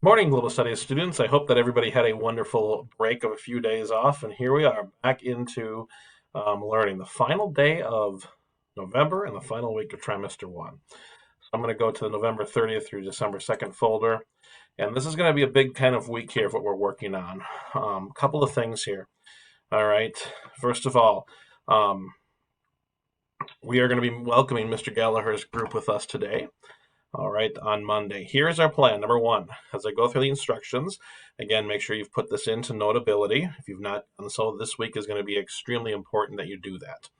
Morning, Global Studies students. I hope that everybody had a wonderful break of a few days off, and here we are back into learning the final day of November and the final week of trimester one. So I'm going to go to the November 30th through December 2nd folder, and this is going to be a big kind of week here of what we're working on. A couple of things here. All right. First of all, um, we are going to be welcoming Mr. Gallagher's group with us today. All right, on Monday. Here's our plan. Number one, as I go through the instructions, again, make sure you've put this into Notability. If you've not done so, this week is going to be extremely important that you do that.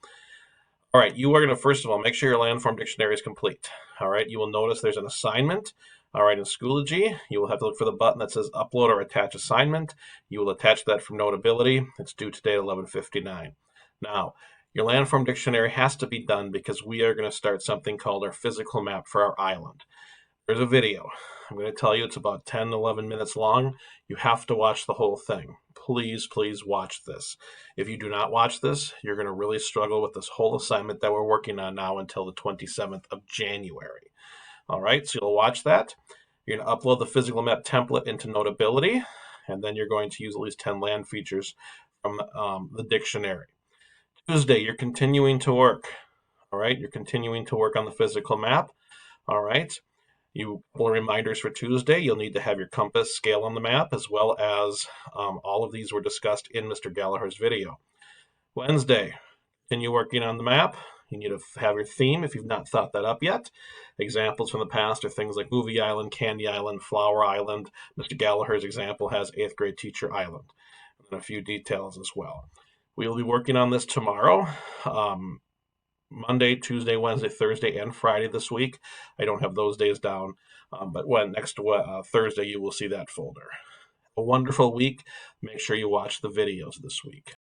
All right, you are going to, first of all, make sure your Landform dictionary is complete. All right, you will notice there's an assignment. All right, in Schoology, you will have to look for the button that says Upload or Attach Assignment. You will attach that from Notability. It's due today at 11:59. Now, your Landform dictionary has to be done because we are going to start something called our physical map for our island. There's a video. I'm going to tell you it's about 10, 11 minutes long. You have to watch the whole thing. Please, please watch this. If you do not watch this, you're going to really struggle with this whole assignment that we're working on now until the 27th of January. All right, so you'll watch that. You're going to upload the physical map template into Notability, and then you're going to use at least 10 land features from the dictionary. Tuesday, you're continuing to work. All right, you're continuing to work on the physical map. All right. You couple of reminders for Tuesday. You'll need to have your compass scale on the map, as well as all of these were discussed in Mr. Gallagher's video. Wednesday, continue working on the map. You need to have your theme if you've not thought that up yet. Examples from the past are things like Movie Island, Candy Island, Flower Island. Mr. Gallagher's example has 8th grade Teacher Island, and a few details as well. We will be working on this tomorrow. Monday, Tuesday, Wednesday, Thursday, and Friday this week. I don't have those days down, but when next Thursday you will see that folder. A wonderful week. Make sure you watch the videos this week.